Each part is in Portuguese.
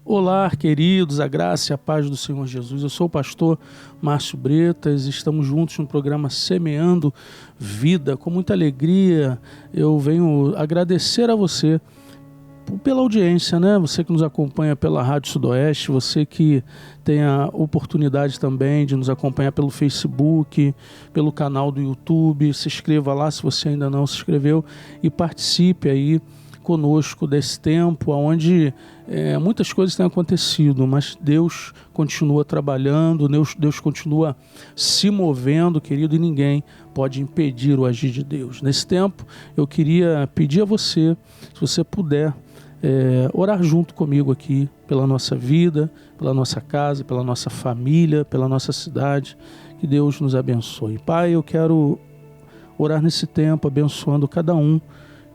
Olá, queridos, a graça e a paz do Senhor Jesus. Eu sou o pastor Márcio Bretas, estamos juntos no programa Semeando Vida. Com muita alegria, eu venho agradecer a você pela audiência, né? Você que nos acompanha pela Rádio Sudoeste, você que tem a oportunidade também de nos acompanhar pelo Facebook, pelo canal do YouTube. Se inscreva lá se você ainda não se inscreveu e participe aí conosco desse tempo onde muitas coisas têm acontecido, mas Deus continua trabalhando, Deus continua se movendo, querido, e ninguém pode impedir o agir de Deus. Nesse tempo, eu queria pedir a você, se você puder, orar junto comigo aqui pela nossa vida, pela nossa casa, pela nossa família, pela nossa cidade. Que Deus nos abençoe. Pai, eu quero orar nesse tempo, abençoando cada um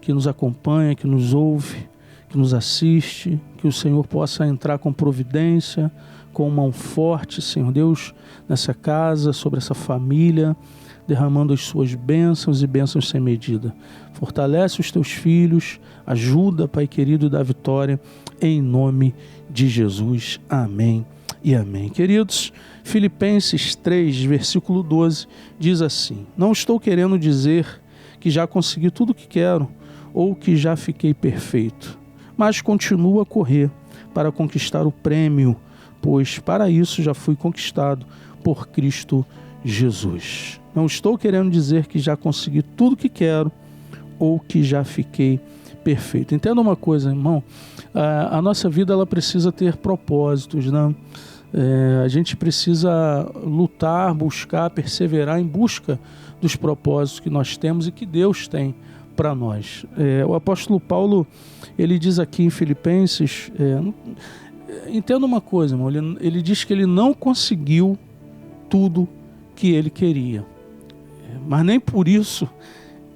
que nos acompanha, que nos ouve, que nos assiste, que o Senhor possa entrar com providência, com mão forte, Senhor Deus, nessa casa, sobre essa família, derramando as suas bênçãos e bênçãos sem medida. Fortalece os teus filhos, ajuda, Pai querido, e dá vitória, em nome de Jesus. Amém e amém. Queridos, Filipenses 3, versículo 12, diz assim: não estou querendo dizer que já consegui tudo o que quero, ou que já fiquei perfeito, mas continuo a correr para conquistar o prêmio, pois para isso já fui conquistado por Cristo Jesus. Não estou querendo dizer que já consegui tudo o que quero ou que já fiquei perfeito. Entenda uma coisa, irmão, a nossa vida ela precisa ter propósitos, né? A gente precisa lutar, buscar, perseverar em busca dos propósitos que nós temos e que Deus tem para nós. O apóstolo Paulo, ele diz aqui em Filipenses, entenda uma coisa, irmão, ele diz que ele não conseguiu tudo que ele queria, mas nem por isso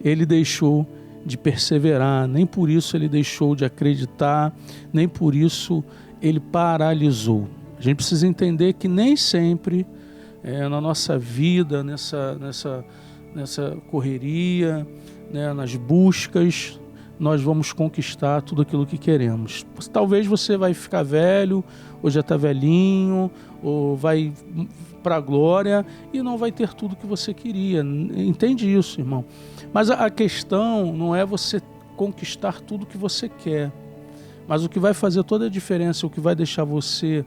ele deixou de perseverar, nem por isso ele deixou de acreditar, nem por isso ele paralisou. A gente precisa entender que nem sempre na nossa vida, nessa correria, né, nas buscas, nós vamos conquistar tudo aquilo que queremos. Talvez você vai ficar velho, ou já está velhinho, ou vai para a glória e não vai ter tudo que você queria. Entende isso, irmão? Mas a questão não é você conquistar tudo que você quer, mas o que vai fazer toda a diferença, o que vai deixar você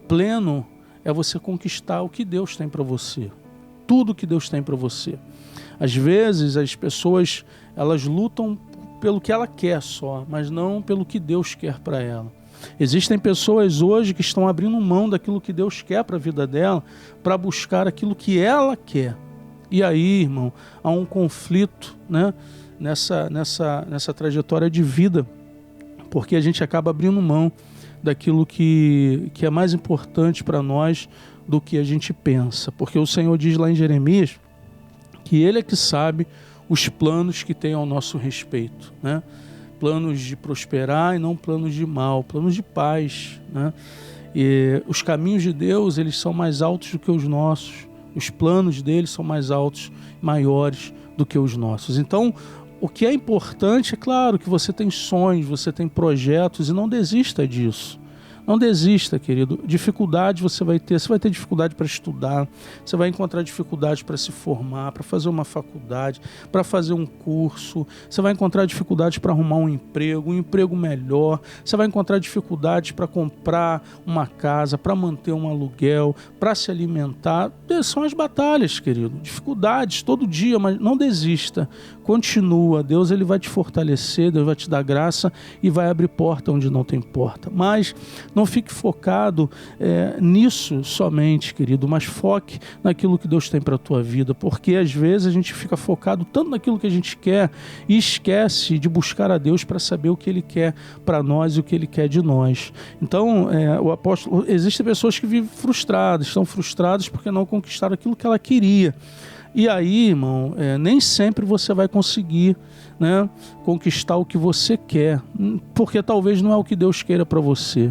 pleno, é você conquistar o que Deus tem para você. Tudo que Deus tem para você. Às vezes as pessoas elas lutam pelo que ela quer só, mas não pelo que Deus quer para ela. Existem pessoas hoje que estão abrindo mão daquilo que Deus quer para a vida dela para buscar aquilo que ela quer. E aí, irmão, há um conflito, né, nessa trajetória de vida, porque a gente acaba abrindo mão daquilo que é mais importante para nós do que a gente pensa. Porque o Senhor diz lá em Jeremias que Ele é que sabe os planos que tem ao nosso respeito, né? Planos de prosperar e não planos de mal, planos de paz, né? E os caminhos de Deus, eles são mais altos do que os nossos. Os planos dele são mais altos, maiores do que os nossos. Então, o que é importante é claro que você tem sonhos, você tem projetos e não desista disso. Não desista, querido. Dificuldade você vai ter dificuldade para estudar, você vai encontrar dificuldade para se formar, para fazer uma faculdade, para fazer um curso, você vai encontrar dificuldade para arrumar um emprego melhor, você vai encontrar dificuldades para comprar uma casa, para manter um aluguel, para se alimentar. São as batalhas, querido. Dificuldades todo dia, mas não desista. Continua. Deus ele vai te fortalecer, Deus vai te dar graça e vai abrir porta onde não tem porta. Mas não fique focado nisso somente, querido, mas foque naquilo que Deus tem para a tua vida, porque às vezes a gente fica focado tanto naquilo que a gente quer e esquece de buscar a Deus para saber o que Ele quer para nós e o que Ele quer de nós. Então, o apóstolo, existem pessoas que vivem frustradas, estão frustradas porque não conquistaram aquilo que ela queria. E aí, irmão, nem sempre você vai conseguir, né, conquistar o que você quer, porque talvez não é o que Deus queira para você.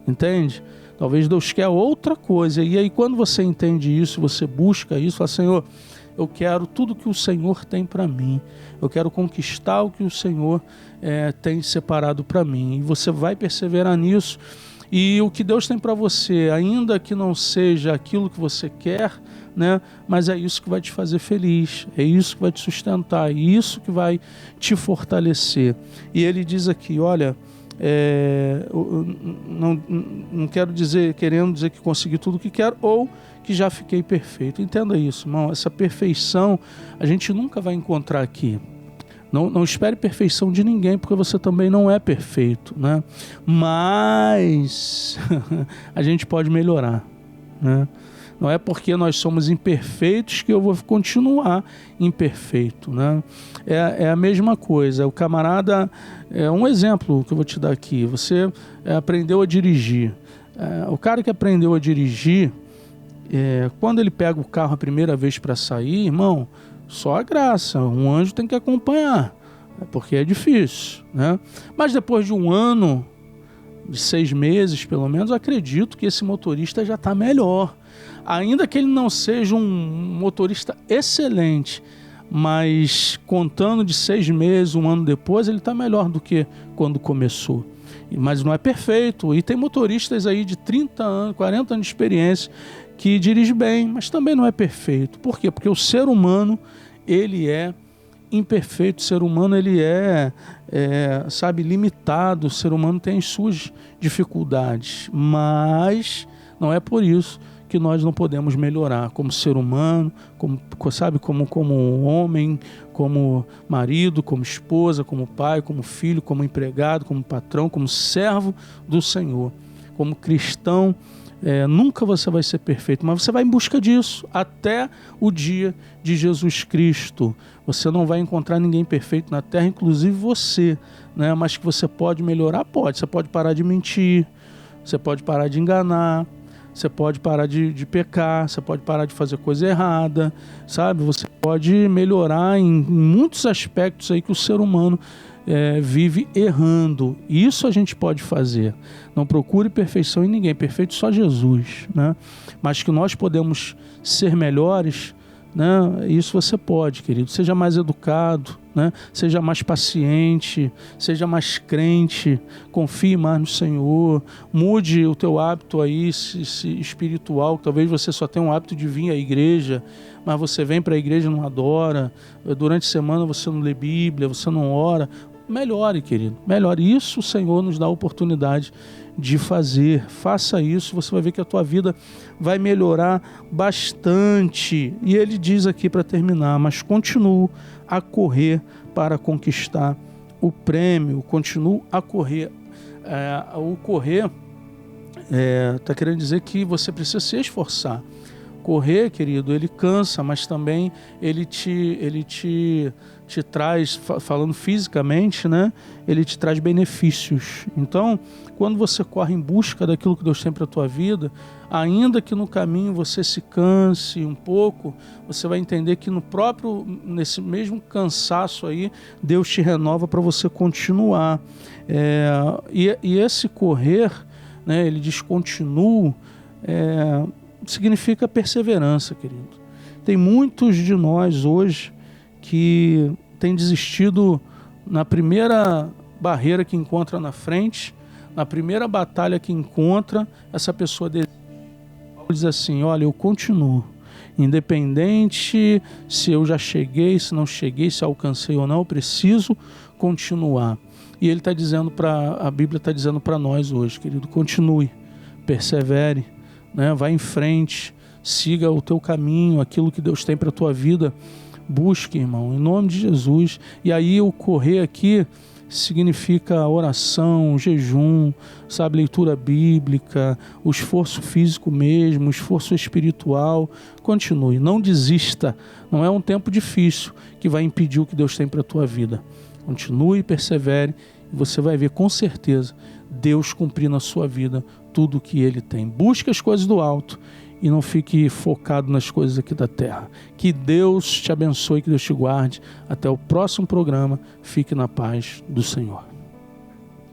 Entende? Talvez Deus quer outra coisa. E aí quando você entende isso, você busca isso, fala: Senhor, eu quero tudo que o Senhor tem para mim. Eu quero conquistar o que o Senhor tem separado para mim. E você vai perseverar nisso. E o que Deus tem para você, ainda que não seja aquilo que você quer, né? Mas é isso que vai te fazer feliz, é isso que vai te sustentar, é isso que vai te fortalecer. E ele diz aqui, olha, não quero dizer, querendo dizer que consegui tudo o que quero ou que já fiquei perfeito. Entenda isso, irmão, essa perfeição a gente nunca vai encontrar aqui. Não espere perfeição de ninguém, porque você também não é perfeito, né? Mas a gente pode melhorar, né? Não é porque nós somos imperfeitos que eu vou continuar imperfeito, né? É a mesma coisa. O camarada, um exemplo que eu vou te dar aqui. Você aprendeu a dirigir. O cara que aprendeu a dirigir, quando ele pega o carro a primeira vez para sair, irmão, só a graça. Um anjo tem que acompanhar, porque é difícil, né? Mas depois de um ano, de 6 meses pelo menos, eu acredito que esse motorista já está melhor. Ainda que ele não seja um motorista excelente, mas contando de 6 meses, um ano depois, ele está melhor do que quando começou. Mas não é perfeito. E tem motoristas aí de 30 anos, 40 anos de experiência que dirige bem, mas também não é perfeito. Por quê? Porque o ser humano, ele é imperfeito, o ser humano ele limitado, o ser humano tem as suas dificuldades, mas não é por isso que nós não podemos melhorar como ser humano, como homem, como marido, como esposa, como pai, como filho, como empregado, como patrão, como servo do Senhor, como cristão. Nunca você vai ser perfeito, mas você vai em busca disso até o dia de Jesus Cristo. Você não vai encontrar ninguém perfeito na terra, inclusive você, né? Mas que você pode melhorar, pode. Você pode parar de mentir, você pode parar de enganar, você pode parar de pecar, você pode parar de fazer coisa errada, sabe? Você pode melhorar em muitos aspectos aí que o ser humano vive errando. Isso a gente pode fazer. Não procure perfeição em ninguém, perfeito só Jesus, né? Mas que nós podemos ser melhores, né? Isso você pode, querido. Seja mais educado, né? Seja mais paciente, seja mais crente, confie mais no Senhor, mude o teu hábito aí espiritual. Talvez você só tenha um hábito de vir à igreja, mas você vem para a igreja e não adora, durante a semana você não lê Bíblia, você não ora. Melhore, querido, melhore. Isso o Senhor nos dá a oportunidade de fazer. Faça isso, você vai ver que a tua vida vai melhorar bastante. E ele diz aqui para terminar, mas continuo a correr para conquistar o prêmio, continuo a correr. O correr está querendo dizer que você precisa se esforçar. Correr, querido, ele cansa, mas também ele te traz, falando fisicamente, né? Ele te traz benefícios. Então, quando você corre em busca daquilo que Deus tem para a tua vida, ainda que no caminho você se canse um pouco, você vai entender que nesse mesmo cansaço aí, Deus te renova para você continuar. E esse correr, né? Ele diz continuo, significa perseverança, querido. Tem muitos de nós hoje que têm desistido na primeira barreira que encontra na frente, na primeira batalha que encontra, essa pessoa diz assim, olha, eu continuo, independente se eu já cheguei, se não cheguei, se alcancei ou não, eu preciso continuar. E ele está dizendo a Bíblia está dizendo para nós hoje, querido, continue, persevere, né? Vai em frente, siga o teu caminho, aquilo que Deus tem para a tua vida, busque, irmão, em nome de Jesus. E aí o correr aqui significa oração, jejum, sabe, leitura bíblica, o esforço físico mesmo, o esforço espiritual. Continue, não desista, não é um tempo difícil que vai impedir o que Deus tem para a tua vida. Continue, persevere, e você vai ver com certeza Deus cumprir na sua vida tudo o que Ele tem. Busque as coisas do alto e não fique focado nas coisas aqui da terra. Que Deus te abençoe, que Deus te guarde. Até o próximo programa. Fique na paz do Senhor.